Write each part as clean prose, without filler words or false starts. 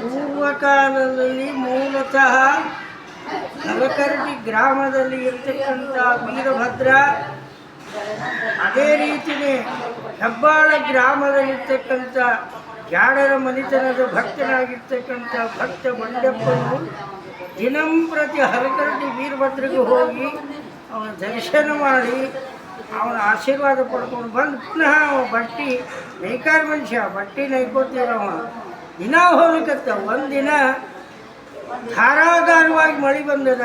ಪೂರ್ವಕಾಲದಲ್ಲಿ ಮೂಲತಃ ನಲಕರ್ಟಿ ಗ್ರಾಮದಲ್ಲಿ ಇರ್ತಕ್ಕಂಥ ವೀರಭದ್ರ, ಅದೇ ರೀತಿಯೇ ಹೆಬ್ಬಾಳ ಗ್ರಾಮದಲ್ಲಿರ್ತಕ್ಕಂಥ ಜಾಡರ ಮನಿತನದ ಭಕ್ತನಾಗಿರ್ತಕ್ಕಂಥ ಭಕ್ತ ಬಂಡೆಪ್ಪನು ದಿನಂಪ್ರತಿ ಹಲಕರ್ಟಿ ವೀರಭದ್ರಿಗೆ ಹೋಗಿ ಅವನ ದರ್ಶನ ಮಾಡಿ ಅವನ ಆಶೀರ್ವಾದ ಪಡ್ಕೊಂಡು ಬಂದು ಪುನಃ ಅವ ಬಟ್ಟಿ ನೈಕಾರ ಮನುಷ್ಯ, ಬಟ್ಟಿ ನೈಕೋತೀರವ ದಿನ ಹೋಗ್ಲಿಕ್ಕತ್ತ. ಒಂದಿನ ಧಾರಾಕಾರವಾಗಿ ಮಳೆ ಬಂದದ.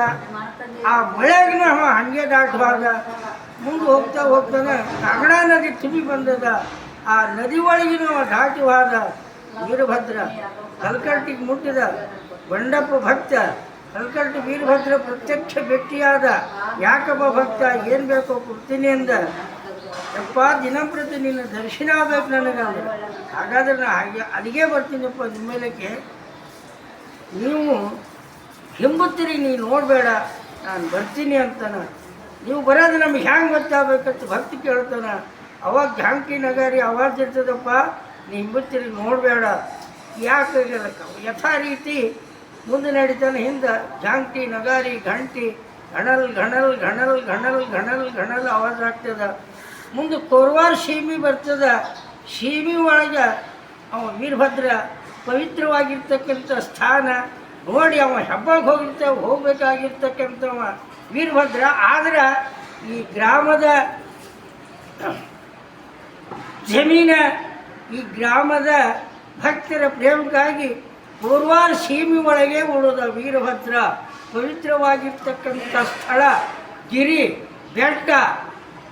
ಆ ಮಳೆಗೆ ಅವ ಹಂಗೆ ದಾಟುವಾಗ ಮುಂದೆ ಹೋಗ್ತಾ ಹೋಗ್ತಾನೆ ಕಾಗಡ ನದಿ ತುಂಬಿ ಬಂದದ. ಆ ನದಿ ಒಳಗಿನ ದಾಟುವಾಗ ವೀರಭದ್ರ ಹಲಕರ್ಟಿಗೆ ಮುಟ್ಟಿದ. ಬಂಡಪ್ಪ ಭಕ್ತ ಹಲಕರ್ಟಿ ವೀರಭದ್ರ ಪ್ರತ್ಯಕ್ಷ ಭೇಟಿಯಾದ. ಯಾಕಪ್ಪ ಭಕ್ತ, ಏನು ಬೇಕೋ ಕೊಡ್ತೀನಿ ಅಂದ. ಯಪ್ಪ ದಿನಂಪ್ರತಿ ನಿನ್ನ ದರ್ಶನ ಆಗ್ಬೇಕು ನನಗಂದ್ರೆ. ಹಾಗಾದ್ರೆ ನಾ ಹಾಗೆ ಅಲ್ಲಿಗೆ ಬರ್ತೀನಪ್ಪ ನಿಮ್ಮ ಮೇಲಕ್ಕೆ, ನೀವು ಹಿಂಬತ್ತೀರಿ, ನೀನು ನೋಡಬೇಡ, ನಾನು ಬರ್ತೀನಿ ಅಂತಾನೆ. ನೀವು ಬರೋದು ನಮ್ಗೆ ಹ್ಯಾಂಗೆ ಗೊತ್ತಾಗಬೇಕಂತ ಭಕ್ತಿ ಕೇಳ್ತಾನೆ. ಅವಾಗ ಝಾಂಕಿ ನಗಾರಿ ಆವಾಜ್ ಇರ್ತದಪ್ಪ, ನೀ ಹಿಂಬತ್ತೀರಿ ನೋಡಬೇಡ. ಯಾಕೆ ಯಥಾ ರೀತಿ ಮುಂದೆ ನಡೀತಾನೆ. ಹಿಂದೆ ಝಾಂಕಿ ನಗಾರಿ ಘಂಟಿ ಘಣಲ್ ಘಣಲ್ ಘಣಲ್ ಘಣಲ್ ಘಣಲ್ ಘಣಲ್ ಆವಾಜ್ ಆಗ್ತದ. ಮುಂದೆ ಕೋರ್ವಾರ ಸೀಮೆ ಬರ್ತದ. ಸೀಮೆ ಒಳಗೆ ಅವ ವೀರಭದ್ರ ಪವಿತ್ರವಾಗಿರ್ತಕ್ಕಂಥ ಸ್ಥಾನ ನೋಡಿ ಅವ ಹೆಬ್ಬಾಳಕ್ಕೆ ಹೋಗಬೇಕಾಗಿರ್ತಕ್ಕಂಥವ ವೀರಭದ್ರ. ಆದ್ರೆ ಈ ಗ್ರಾಮದ ಜಮೀನ, ಈ ಗ್ರಾಮದ ಭಕ್ತರ ಪ್ರೇಮಕ್ಕಾಗಿ ಕೋರ್ವಾರ ಸೀಮೆ ಒಳಗೆ ಉಳಿದ ವೀರಭದ್ರ ಪವಿತ್ರವಾಗಿರ್ತಕ್ಕಂಥ ಸ್ಥಳ, ಗಿರಿ, ಬೆಟ್ಟ,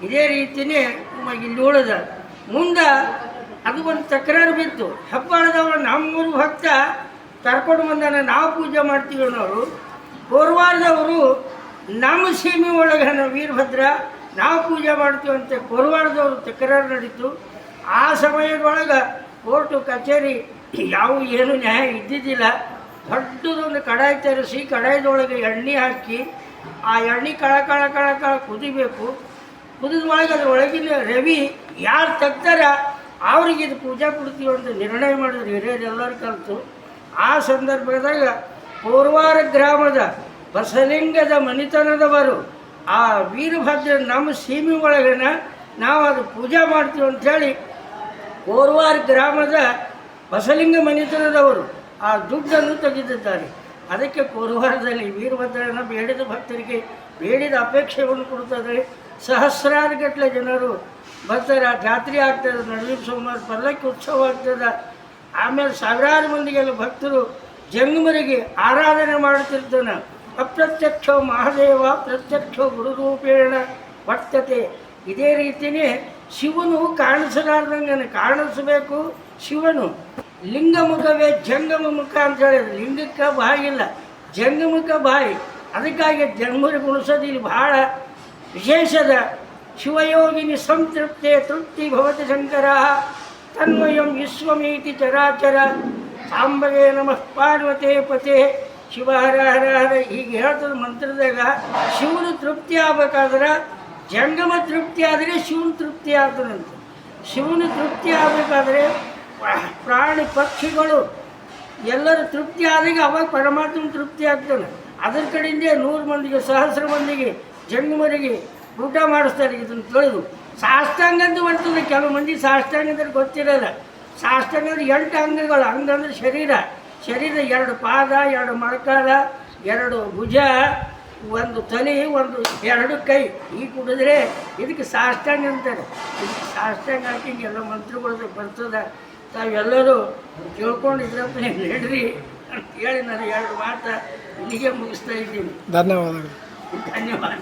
ಇದೇ ರೀತಿಯೇ ಇಲ್ಲಿ ಉಳಿದ. ಮುಂದೆ ಅದು ಒಂದು ತಕರಾರು ಬಿತ್ತು. ಹೆಬ್ಬಾಳದವ ನಮ್ಮೂರು ಭಕ್ತ ಕರ್ಕೊಂಡು ಬಂದಾನ, ನಾವು ಪೂಜೆ ಮಾಡ್ತೀವಿ ಅನ್ನೋರು. ಕೋರ್ವಾರದವರು ನಮ್ಮ ಸೀಮೆ ಒಳಗನ ವೀರಭದ್ರ ನಾವು ಪೂಜೆ ಮಾಡ್ತೀವಂತೆ ಕೋರ್ವಾರದವರು ತಕರಾರು ನಡೀತು. ಆ ಸಮಯದೊಳಗೆ ಕೋರ್ಟು ಕಚೇರಿ ಯಾವ ಏನು ನ್ಯಾಯ ಇದ್ದಿದ್ದಿಲ್ಲ. ದೊಡ್ಡದೊಂದು ಕಡಾಯಿ ತರಿಸಿ ಕಡಾಯದೊಳಗೆ ಎಣ್ಣೆ ಹಾಕಿ ಆ ಎಣ್ಣೆ ಕಳ ಕಳ ಕಳ ಕಳ ಕುದಿಬೇಕು. ಕುದಿದೊಳಗೆ ಅದರೊಳಗಿನ ರವಿ ಯಾರು ತೆಗ್ದಾರ ಅವ್ರಿಗೆ ಇದು ಪೂಜೆ ಕೊಡ್ತೀವಿ ಅಂತ ನಿರ್ಣಯ ಮಾಡಿದ್ರು ಹಿರಿಯರೆಲ್ಲರೂ ಕಲಿತು. ಆ ಸಂದರ್ಭದಾಗ ಕೋರ್ವಾರ ಗ್ರಾಮದ ಬಸಲಿಂಗದ ಮನಿತನದವರು ಆ ವೀರಭದ್ರ ನಮ್ಮ ಸೀಮೆ ಒಳಗನ ನಾವು ಅದು ಪೂಜೆ ಮಾಡ್ತೀವಿ ಅಂಥೇಳಿ ಕೋರ್ವಾರ ಗ್ರಾಮದ ಬಸಲಿಂಗ ಮನಿತನದವರು ಆ ದುಡ್ಡನ್ನು ತೆಗೆದಿದ್ದಾರೆ. ಅದಕ್ಕೆ ಕೋರ್ವಾರದಲ್ಲಿ ವೀರಭದ್ರನ ಬೇಡಿದ ಭಕ್ತರಿಗೆ ಬೇಡಿದ ಅಪೇಕ್ಷೆಯನ್ನು ಕೊಡ್ತಾರೆ. ಸಹಸ್ರಾರು ಗಟ್ಟಲೆ ಜನರು ಬರ್ತಾರೆ. ಆ ಜಾತ್ರೆ ಆಗ್ತದೆ, ನಡುವಿನ ಸೋಮವಾರ ಪಲ್ಲಕ್ಕಿ ಉತ್ಸವ ಆಗ್ತದೆ. ಆಮೇಲೆ ಸಾವಿರಾರು ಮಂದಿಗೆಲ್ಲ ಭಕ್ತರು ಜಂಗಮರಿಗೆ ಆರಾಧನೆ ಮಾಡುತ್ತಿರ್ತಾನೆ. ಅಪ್ರತ್ಯಕ್ಷ ಮಹಾದೇವ ಪ್ರತ್ಯಕ್ಷ ಗುರುರೂಪೇಣ ವರ್ತತೆ. ಇದೇ ರೀತಿಯೇ ಶಿವನು ಕಾಣಿಸಲಾರ್ದಂಗೆ ಕಾಣಿಸಬೇಕು. ಶಿವನು ಲಿಂಗಮುಖವೇ ಜಂಗಮ ಮುಖ ಅಂತ ಹೇಳಿದ್ರು. ಲಿಂಗಕ್ಕೆ ಬಾಯಿ ಇಲ್ಲ, ಜಂಗಮುಖ ಬಾಯಿ. ಅದಕ್ಕಾಗಿ ಜನ್ಮರಿಗೆ ಉಣಿಸೋದು ಇಲ್ಲಿ ಭಾಳ ವಿಶೇಷದ. ಶಿವಯೋಗಿನಿ ಸಂತೃಪ್ತೆ ತೃಪ್ತಿ ಭವತಿ ಶಂಕರ ತನ್ವಯಂ ವಿಶ್ವಮೀತಿ ಚರಾಚರ ಸಾಂಬವೇ ನಮಃ ಪಾರ್ವತೆ ಪತೆ ಶಿವ ಹರ ಹರ ಹರ ಹೀಗೆ ಹೇಳ್ತದ ಮಂತ್ರದಾಗ. ಶಿವನು ತೃಪ್ತಿ ಆಗ್ಬೇಕಾದ್ರೆ ಜಂಗಮ ತೃಪ್ತಿ ಆದರೆ ಶಿವನ ತೃಪ್ತಿ ಆಗ್ತದಂತೆ. ಶಿವನ ತೃಪ್ತಿ ಆಗಬೇಕಾದ್ರೆ ಪ್ರಾಣಿ ಪಕ್ಷಿಗಳು ಎಲ್ಲರೂ ತೃಪ್ತಿ ಆದಾಗ ಅವಾಗ ಪರಮಾತ್ಮನ ತೃಪ್ತಿ ಆಗ್ತಾನೆ. ಅದರ ಕಡೆಯಿಂದ 100 ಮಂದಿಗೆ ಸಹಸ್ರ ಮಂದಿಗೆ ಜಂಗಮರಿಗೆ ಊಟ ಮಾಡಿಸ್ತಾರೆ. ಇದನ್ನು ತಿಳಿದು ಸಾಷ್ಟಾಂಗ ಅಂತ ಬರ್ತದೆ. ಕೆಲವು ಮಂದಿ ಸಾಷ್ಟಾಂಗ ಅಂದ್ರೆ ಗೊತ್ತಿರಲ್ಲ. ಸಾಷ್ಟಾಂಗ ಅಂದರೆ 8 ಅಂಗಗಳು. ಅಂಗಂದ್ರೆ ಶರೀರ, ಶರೀರ 2 ಪಾದ, 2 ಮೊಳಕಾಲ, 2 ಭುಜ, 1 ತಲೆ, 2 ಕೈ. ಈ ಕುಡಿದ್ರೆ ಇದಕ್ಕೆ ಸಾಷ್ಟಾಂಗ ಅಂತಾರೆ. ಇದಕ್ಕೆ ಸಾಷ್ಟಾಂಗ ಹಾಕಿ ಎಲ್ಲ ಮಂತ್ರಗಳು ಬರ್ತದೆ. ತಾವೆಲ್ಲರೂ ತಿಳ್ಕೊಂಡು ಇದ್ರಪ್ಪ ನಡ್ರಿ ಅಂತ ಹೇಳಿ ನಾನು 2 ಮಾತು ಇಲ್ಲಿಗೆ ಮುಗಿಸ್ತಾ ಇದ್ದೀನಿ. ಧನ್ಯವಾದಗಳು. ಧನ್ಯವಾದ.